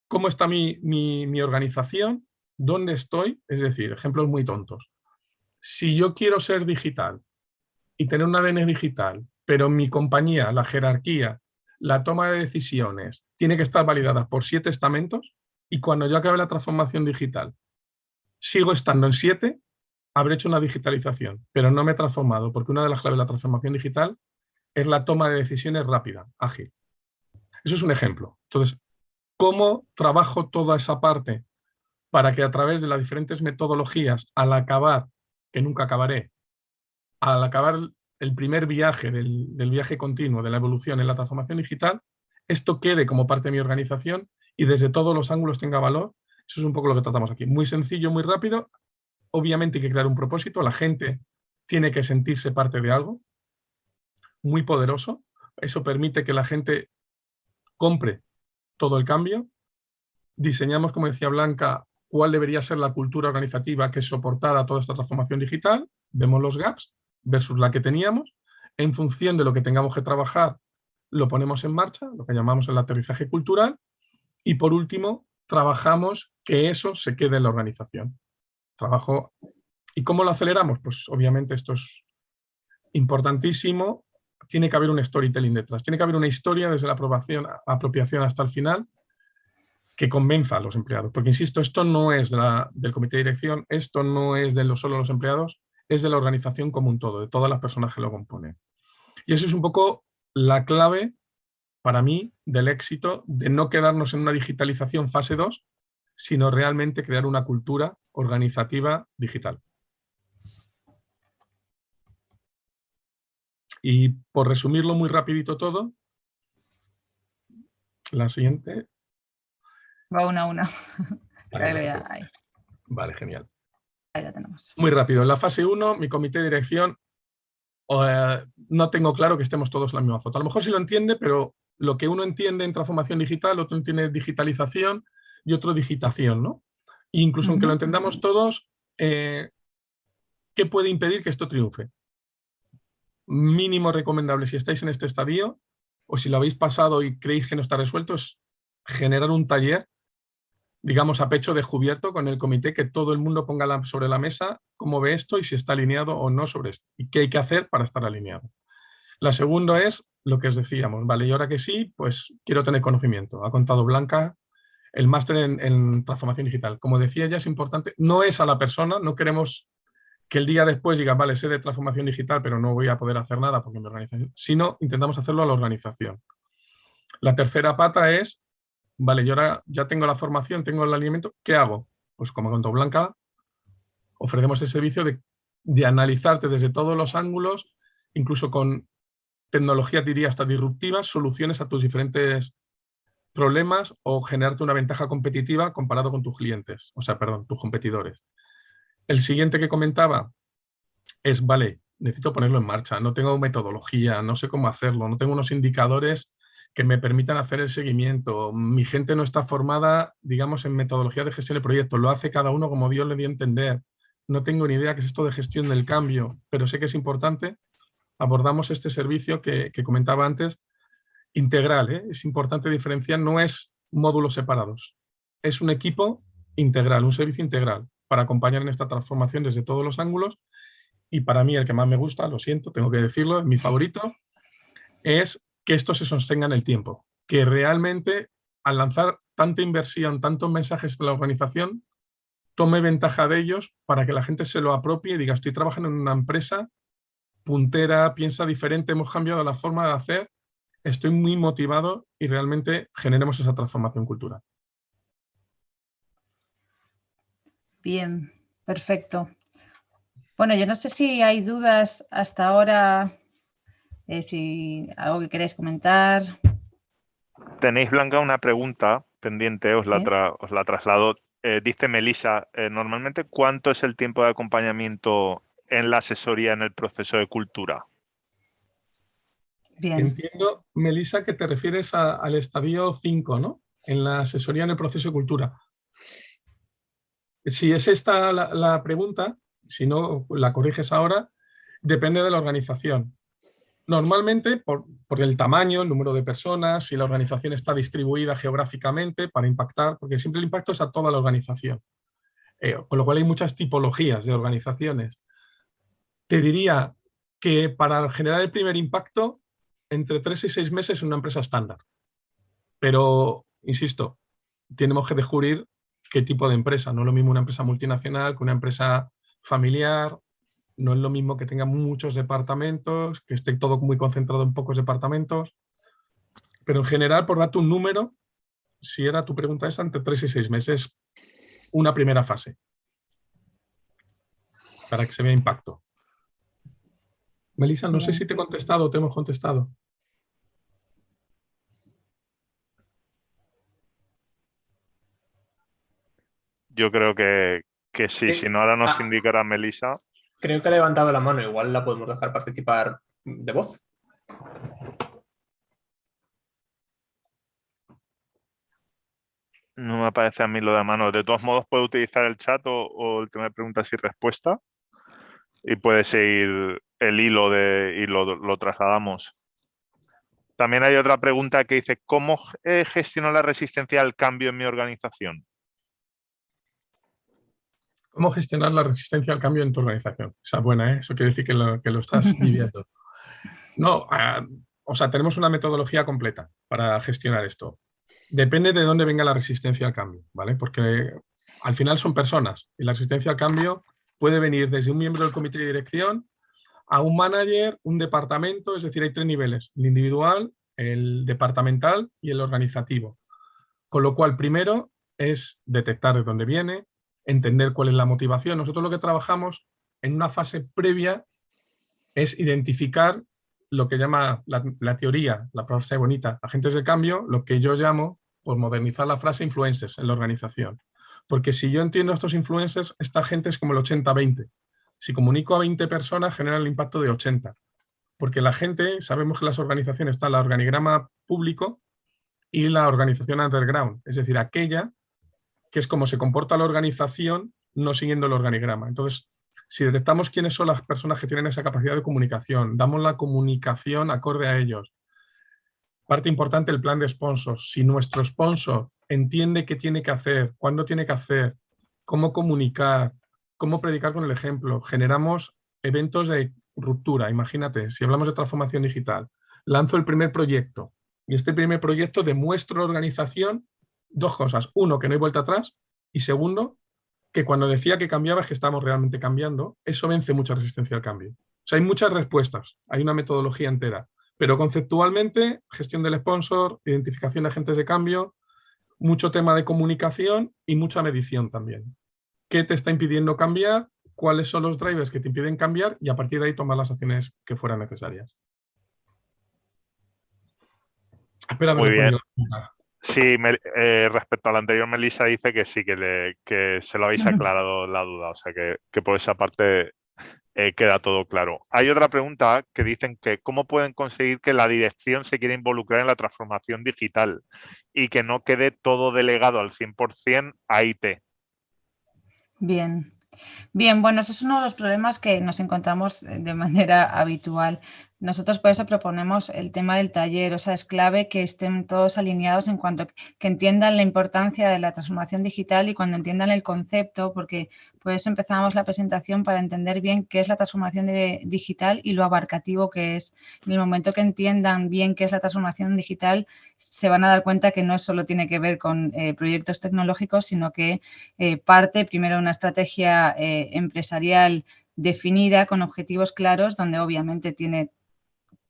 ¿Cómo está mi organización dónde estoy, es decir, ejemplos muy tontos. Si yo quiero ser digital y tener un ADN digital, pero mi compañía, la jerarquía, la toma de decisiones, tiene que estar validada por 7 estamentos, y cuando yo acabe la transformación digital, sigo estando en 7, habré hecho una digitalización, pero no me he transformado, porque una de las claves de la transformación digital es la toma de decisiones rápida, ágil. Eso es un ejemplo. Entonces, ¿cómo trabajo toda esa parte para que a través de las diferentes metodologías, al acabar, que nunca acabaré, al acabar el primer viaje del viaje continuo, de la evolución en la transformación digital, esto quede como parte de mi organización y desde todos los ángulos tenga valor? Eso es un poco lo que tratamos aquí. Muy sencillo, muy rápido. Obviamente hay que crear un propósito. La gente tiene que sentirse parte de algo muy poderoso. Eso permite que la gente compre todo el cambio. Diseñamos, como decía Blanca, cuál debería ser la cultura organizativa que soportara toda esta transformación digital. Vemos los gaps versus la que teníamos. En función de lo que tengamos que trabajar, lo ponemos en marcha, lo que llamamos el aterrizaje cultural. Y por último, trabajamos que eso se quede en la organización. ¿Y cómo lo aceleramos? Pues obviamente esto es importantísimo. Tiene que haber un storytelling detrás. Tiene que haber una historia desde la apropiación hasta el final que convenza a los empleados. Porque, insisto, esto no es del comité de dirección, esto no es de solo los empleados, es de la organización como un todo, de todas las personas que lo componen. Y eso es un poco la clave, para mí, del éxito de no quedarnos en una digitalización fase 2, sino realmente crear una cultura organizativa digital. Y por resumirlo muy rapidito todo, la siguiente. Va una a una. Vale, genial. Ahí la tenemos. Muy rápido. En la fase 1, mi comité de dirección, no tengo claro que estemos todos en la misma foto. A lo mejor sí lo entiende, pero lo que uno entiende en transformación digital, otro entiende digitalización y otro digitación, ¿no? E incluso aunque lo entendamos todos, ¿qué puede impedir que esto triunfe? Mínimo recomendable, si estáis en este estadio o si lo habéis pasado y creéis que no está resuelto, es generar un taller, digamos, a pecho descubierto con el comité, que todo el mundo ponga sobre la mesa cómo ve esto y si está alineado o no sobre esto y qué hay que hacer para estar alineado. La segunda es lo que os decíamos, vale, y ahora que sí, pues quiero tener conocimiento. Ha contado Blanca el máster en transformación digital. Como decía ella, es importante, no es a la persona, no queremos que el día después diga, vale, sé de transformación digital, pero no voy a poder hacer nada porque mi organización, sino intentamos hacerlo a la organización. La tercera pata es, vale, yo ahora ya tengo la formación, tengo el alineamiento, ¿qué hago? Pues como contó Blanca, ofrecemos el servicio de analizarte desde todos los ángulos, incluso con tecnologías, diría, hasta disruptivas, soluciones a tus diferentes problemas o generarte una ventaja competitiva comparado con tus clientes, o sea, perdón, tus competidores. El siguiente que comentaba es, vale, necesito ponerlo en marcha, no tengo metodología, no sé cómo hacerlo, no tengo unos indicadores que me permitan hacer el seguimiento, mi gente no está formada, digamos, en metodología de gestión de proyectos, lo hace cada uno como Dios le dio a entender, no tengo ni idea qué es esto de gestión del cambio, pero sé que es importante. Abordamos este servicio que comentaba antes, integral, ¿eh? Es importante diferenciar, no es módulos separados, es un equipo integral, un servicio integral para acompañar en esta transformación desde todos los ángulos. Y para mí el que más me gusta, lo siento, tengo que decirlo, es mi favorito, es que esto se sostenga en el tiempo, que realmente al lanzar tanta inversión, tantos mensajes de la organización, tome ventaja de ellos para que la gente se lo apropie y diga, estoy trabajando en una empresa puntera, piensa diferente, hemos cambiado la forma de hacer, estoy muy motivado y realmente generemos esa transformación cultural. Bien, perfecto. Bueno, yo no sé si hay dudas hasta ahora, si algo que queréis comentar. Tenéis, Blanca, una pregunta pendiente, os la traslado. Dice Melissa, normalmente, ¿cuánto es el tiempo de acompañamiento en la asesoría en el proceso de cultura? Bien. Entiendo, Melissa, que te refieres al estadio 5, ¿no? En la asesoría en el proceso de cultura. Si es esta la pregunta, si no la corriges ahora, depende de la organización. Normalmente, por el tamaño, el número de personas, si la organización está distribuida geográficamente para impactar, porque siempre el impacto es a toda la organización. con lo cual hay muchas tipologías de organizaciones. Te diría que para generar el primer impacto, entre 3 y 6 meses en una empresa estándar. Pero, insisto, tenemos que descubrir qué tipo de empresa. No es lo mismo una empresa multinacional que una empresa familiar. No es lo mismo que tenga muchos departamentos, que esté todo muy concentrado en pocos departamentos. Pero en general, por darte un número, si era tu pregunta esa, entre 3 y 6 meses, una primera fase, para que se vea impacto. Melissa, no sé si te he contestado o te hemos contestado. Yo creo que sí, si no ahora nos indicará Melissa. Creo que ha levantado la mano, igual la podemos dejar participar de voz. No me aparece a mí lo de mano. De todos modos, puede utilizar el chat o el tema de preguntas y respuestas y puede seguir el hilo y lo trasladamos. También hay otra pregunta que dice, ¿cómo gestiono la resistencia al cambio en mi organización? ¿Cómo gestionar la resistencia al cambio en tu organización? Esa es buena, ¿eh? Eso quiere decir que lo estás viviendo. No, o sea, tenemos una metodología completa para gestionar esto. Depende de dónde venga la resistencia al cambio, ¿vale? Porque al final son personas y la resistencia al cambio puede venir desde un miembro del comité de dirección a un manager, un departamento, es decir, hay 3 niveles, el individual, el departamental y el organizativo. Con lo cual, primero es detectar de dónde viene, entender cuál es la motivación. Nosotros lo que trabajamos en una fase previa es identificar lo que llama la teoría, la frase bonita, agentes de cambio, lo que yo llamo, por modernizar la frase, influencers en la organización. Porque si yo entiendo a estos influencers, esta gente es como el 80-20. Si comunico a 20 personas, genera el impacto de 80. Porque la gente, sabemos que las organizaciones está el organigrama público y la organización underground, es decir, aquella que es como se comporta la organización no siguiendo el organigrama. Entonces, si detectamos quiénes son las personas que tienen esa capacidad de comunicación, damos la comunicación acorde a ellos. Parte importante, el plan de sponsors. Si nuestro sponsor entiende qué tiene que hacer, cuándo tiene que hacer, cómo comunicar, cómo predicar con el ejemplo, generamos eventos de ruptura. Imagínate, si hablamos de transformación digital, lanzo el primer proyecto y este primer proyecto demuestra a la organización 2 cosas. Uno, que no hay vuelta atrás y segundo, que cuando decía que cambiaba es que estamos realmente cambiando. Eso vence mucha resistencia al cambio. O sea, hay muchas respuestas, hay una metodología entera, pero conceptualmente, gestión del sponsor, identificación de agentes de cambio, mucho tema de comunicación y mucha medición también. ¿Qué te está impidiendo cambiar? ¿Cuáles son los drivers que te impiden cambiar? Y a partir de ahí tomar las acciones que fueran necesarias. Espérame. Muy bien. Sí, respecto a la anterior, Melissa dice que sí, que se lo habéis aclarado la duda, o sea que por esa parte queda todo claro. Hay otra pregunta que dicen que ¿cómo pueden conseguir que la dirección se quiera involucrar en la transformación digital y que no quede todo delegado al 100% a IT? Bien. Bien, bueno, eso es uno de los problemas que nos encontramos de manera habitual. Nosotros por eso proponemos el tema del taller, o sea, es clave que estén todos alineados en cuanto que entiendan la importancia de la transformación digital y cuando entiendan el concepto, porque por eso empezamos la presentación para entender bien qué es la transformación digital y lo abarcativo que es. En el momento que entiendan bien qué es la transformación digital, se van a dar cuenta que no solo tiene que ver con proyectos tecnológicos, sino que parte primero de una estrategia empresarial definida con objetivos claros, donde obviamente tiene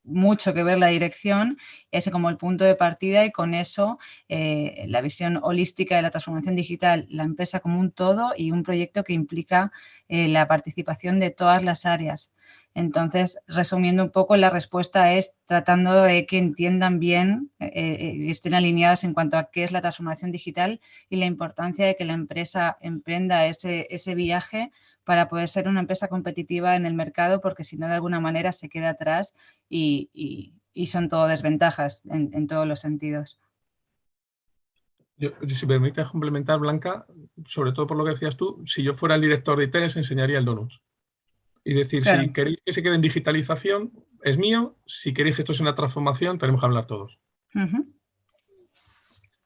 mucho que ver la dirección, ese como el punto de partida y con eso la visión holística de la transformación digital, la empresa como un todo y un proyecto que implica la participación de todas las áreas. Entonces, resumiendo un poco, la respuesta es tratando de que entiendan bien y estén alineados en cuanto a qué es la transformación digital y la importancia de que la empresa emprenda ese viaje para poder ser una empresa competitiva en el mercado, porque si no, de alguna manera se queda atrás y son todo desventajas en todos los sentidos. Yo, si me permites complementar, Blanca, sobre todo por lo que decías tú, si yo fuera el director de IT les enseñaría el Donuts. Y decir, claro, si queréis que se quede en digitalización, es mío. Si queréis que esto sea una transformación, tenemos que hablar todos.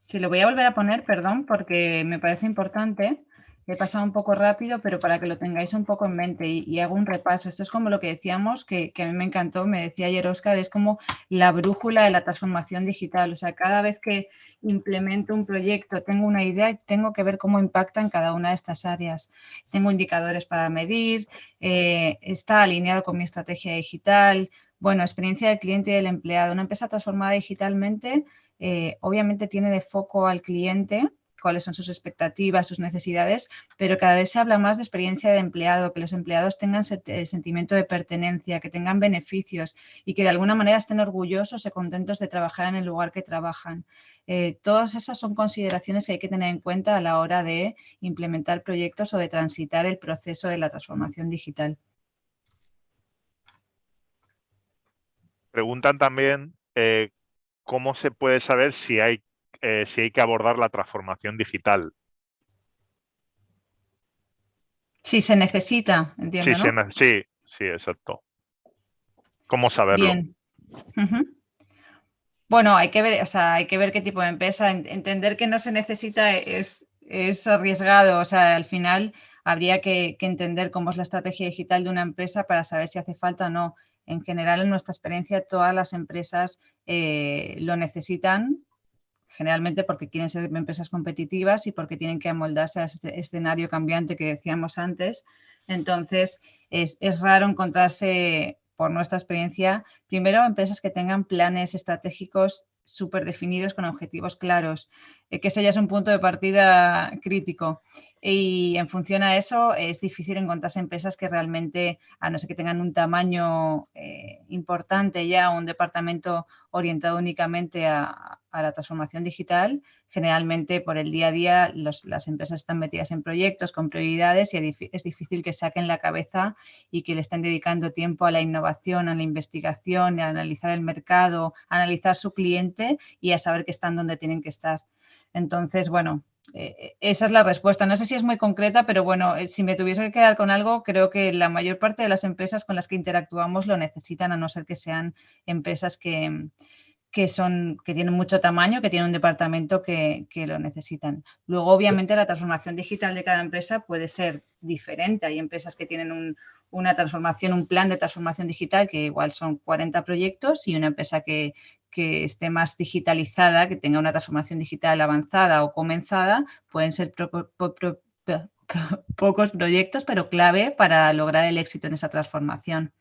Sí, lo voy a volver a poner, perdón, porque me parece importante. He pasado un poco rápido, pero para que lo tengáis un poco en mente y hago un repaso. Esto es como lo que decíamos, que a mí me encantó, me decía ayer Óscar, es como la brújula de la transformación digital. O sea, cada vez que implemento un proyecto, tengo una idea y tengo que ver cómo impacta en cada una de estas áreas. Tengo indicadores para medir, está alineado con mi estrategia digital, bueno, experiencia del cliente y del empleado. Una empresa transformada digitalmente, obviamente tiene de foco al cliente, cuáles son sus expectativas, sus necesidades, pero cada vez se habla más de experiencia de empleado, que los empleados tengan sentimiento de pertenencia, que tengan beneficios y que de alguna manera estén orgullosos y contentos de trabajar en el lugar que trabajan. Todas esas son consideraciones que hay que tener en cuenta a la hora de implementar proyectos o de transitar el proceso de la transformación digital. Preguntan también cómo se puede saber si hay que abordar la transformación digital. Si se necesita, entiendo, ¿no? Sí, exacto. ¿Cómo saberlo? Bien. Bueno, hay que ver, o sea, hay que ver qué tipo de empresa. Entender que no se necesita es arriesgado. O sea, al final habría que entender cómo es la estrategia digital de una empresa para saber si hace falta o no. En general, en nuestra experiencia, todas las empresas lo necesitan, generalmente porque quieren ser empresas competitivas y porque tienen que amoldarse a este escenario cambiante que decíamos antes. Entonces, es raro encontrarse, por nuestra experiencia, primero empresas que tengan planes estratégicos súper definidos con objetivos claros, que ese ya es un punto de partida crítico. Y en función a eso es difícil encontrarse empresas que realmente, a no ser que tengan un tamaño importante ya, un departamento orientado únicamente a la transformación digital, generalmente por el día a día las empresas están metidas en proyectos con prioridades y es difícil que saquen la cabeza y que le estén dedicando tiempo a la innovación, a la investigación, a analizar el mercado, a analizar su cliente y a saber que están donde tienen que estar. Entonces, bueno, esa es la respuesta. No sé si es muy concreta, pero bueno, si me tuviese que quedar con algo, creo que la mayor parte de las empresas con las que interactuamos lo necesitan, a no ser que sean empresas que tienen mucho tamaño, que tienen un departamento que lo necesitan. Luego, obviamente, la transformación digital de cada empresa puede ser diferente. Hay empresas que tienen una transformación, un plan de transformación digital que igual son 40 proyectos y una empresa que esté más digitalizada, que tenga una transformación digital avanzada o comenzada, pueden ser pocos proyectos, pero clave para lograr el éxito en esa transformación.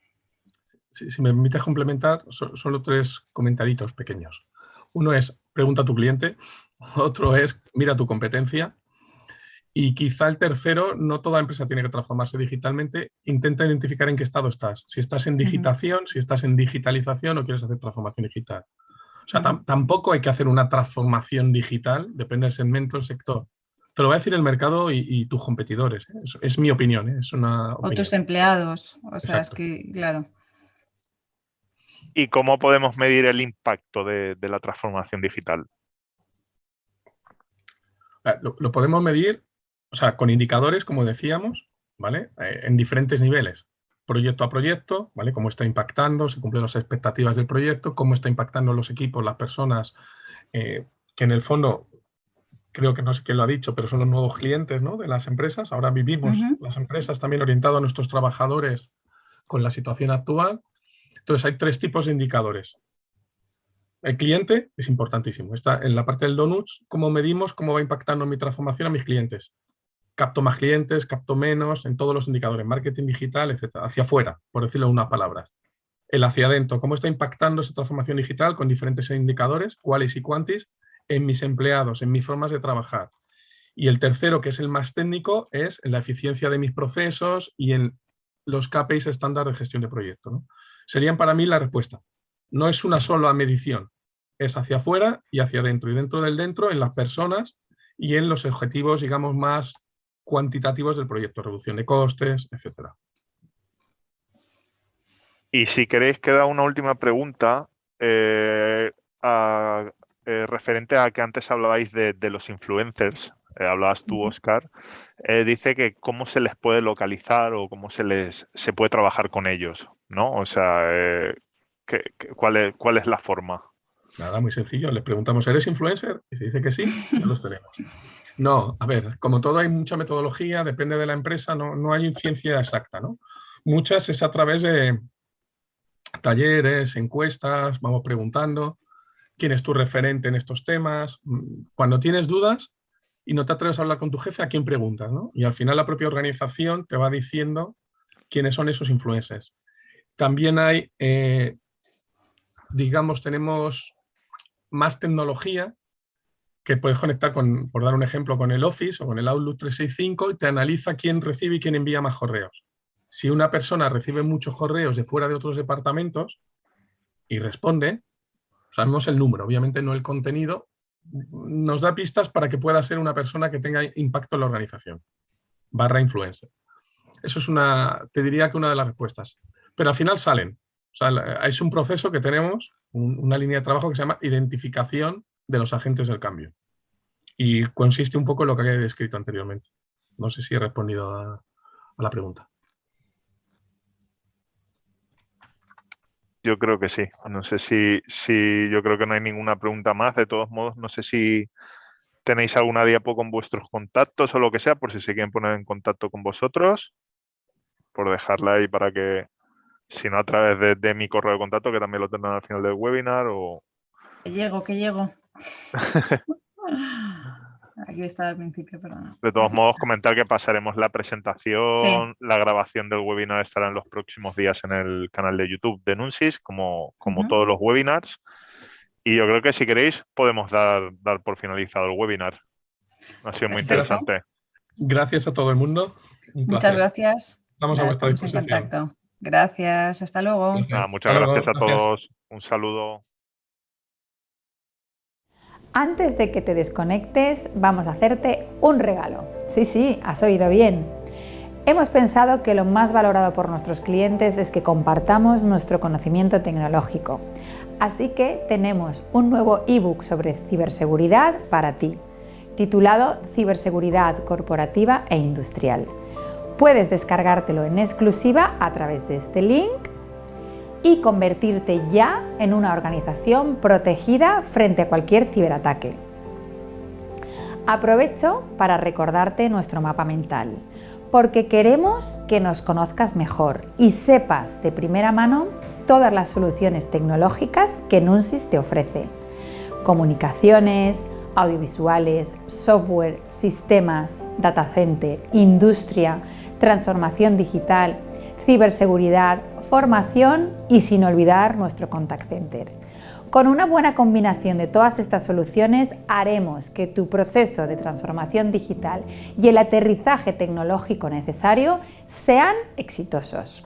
Si me permites complementar, solo 3 comentaritos pequeños. Uno es, pregunta a tu cliente. Otro es, mira tu competencia. Y quizá el tercero, no toda empresa tiene que transformarse digitalmente. Intenta identificar en qué estado estás. Si estás en digitación, si estás en digitalización o quieres hacer transformación digital. O sea, tampoco hay que hacer una transformación digital, depende del segmento, el sector. Te lo va a decir el mercado y tus competidores. Es mi opinión, es una opinión. O tus empleados. O sea, exacto. Es que, claro. ¿Y cómo podemos medir el impacto de la transformación digital? Lo podemos medir, o sea, con indicadores, como decíamos, ¿vale? En diferentes niveles. Proyecto a proyecto, ¿vale? Cómo está impactando, si cumplen las expectativas del proyecto, cómo está impactando los equipos, las personas, que en el fondo, creo que no sé quién lo ha dicho, pero son los nuevos clientes, ¿no?, de las empresas. Ahora vivimos las empresas también orientadas a nuestros trabajadores con la situación actual. Entonces, hay 3 tipos de indicadores. El cliente es importantísimo. Está en la parte del donuts, cómo medimos, cómo va impactando mi transformación a mis clientes. Capto más clientes, capto menos, en todos los indicadores, marketing digital, etcétera. Hacia afuera, por decirlo en unas palabras. El hacia adentro, cómo está impactando esa transformación digital con diferentes indicadores, cuáles y cuantis, en mis empleados, en mis formas de trabajar. Y el tercero, que es el más técnico, es en la eficiencia de mis procesos y en los KPIs estándar de gestión de proyecto, ¿no? Serían para mí la respuesta. No es una sola medición, es hacia afuera y hacia adentro. Y dentro del dentro, en las personas y en los objetivos, digamos, más cuantitativos del proyecto, reducción de costes, etcétera. Y si queréis, queda una última pregunta referente a que antes hablabais de los influencers. Hablabas tú, Óscar. Dice que cómo se les puede localizar o cómo se puede trabajar con ellos, ¿no? O sea, ¿cuál es la forma? Nada, muy sencillo. Le preguntamos, ¿eres influencer? Y si dice que sí, ya los tenemos. No, a ver, como todo hay mucha metodología, depende de la empresa, no hay ciencia exacta, ¿no? Muchas es a través de talleres, encuestas, vamos preguntando quién es tu referente en estos temas. Cuando tienes dudas y no te atreves a hablar con tu jefe, ¿a quién preguntas, no? Y al final la propia organización te va diciendo quiénes son esos influencers. También hay, digamos, tenemos más tecnología que puedes conectar con, por dar un ejemplo, con el Office o con el Outlook 365 y te analiza quién recibe y quién envía más correos. Si una persona recibe muchos correos de fuera de otros departamentos y responde, sabemos el número, obviamente no el contenido, nos da pistas para que pueda ser una persona que tenga impacto en la organización, /influencer. Eso es te diría que una de las respuestas. Pero al final salen. O sea, es un proceso que tenemos, una línea de trabajo que se llama identificación de los agentes del cambio. Y consiste un poco en lo que he descrito anteriormente. No sé si he respondido a la pregunta. Yo creo que sí. No sé si yo creo que no hay ninguna pregunta más. De todos modos, no sé si tenéis alguna diapo con vuestros contactos o lo que sea, por si se quieren poner en contacto con vosotros, por dejarla ahí para que, si no a través de mi correo de contacto, que también lo tendrán al final del webinar, o... Que llego. Aquí está al principio, perdona. De todos modos, comentar que pasaremos la presentación, Sí. la grabación del webinar estará en los próximos días en el canal de YouTube de Nunsis, como todos los webinars. Y yo creo que si queréis podemos dar por finalizado el webinar. Ha sido muy interesante. Gracias a todo el mundo. Un placer. Muchas gracias. Estamos a vuestra Estamos en disposición. contacto. Gracias, hasta luego. Nada, muchas gracias a todos. Un saludo. Antes de que te desconectes, vamos a hacerte un regalo. Sí, has oído bien. Hemos pensado que lo más valorado por nuestros clientes es que compartamos nuestro conocimiento tecnológico. Así que tenemos un nuevo ebook sobre ciberseguridad para ti, titulado Ciberseguridad Corporativa e Industrial. Puedes descargártelo en exclusiva a través de este link y convertirte ya en una organización protegida frente a cualquier ciberataque. Aprovecho para recordarte nuestro mapa mental, porque queremos que nos conozcas mejor y sepas de primera mano todas las soluciones tecnológicas que Nunsis te ofrece. Comunicaciones, audiovisuales, software, sistemas, data center, industria, transformación digital, ciberseguridad, formación y sin olvidar nuestro contact center. Con una buena combinación de todas estas soluciones haremos que tu proceso de transformación digital y el aterrizaje tecnológico necesario sean exitosos.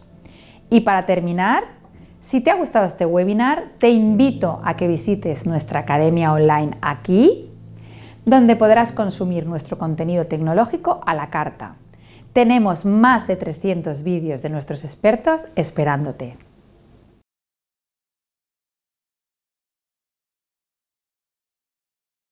Y para terminar, si te ha gustado este webinar, te invito a que visites nuestra academia online aquí, donde podrás consumir nuestro contenido tecnológico a la carta. Tenemos más de 300 vídeos de nuestros expertos esperándote.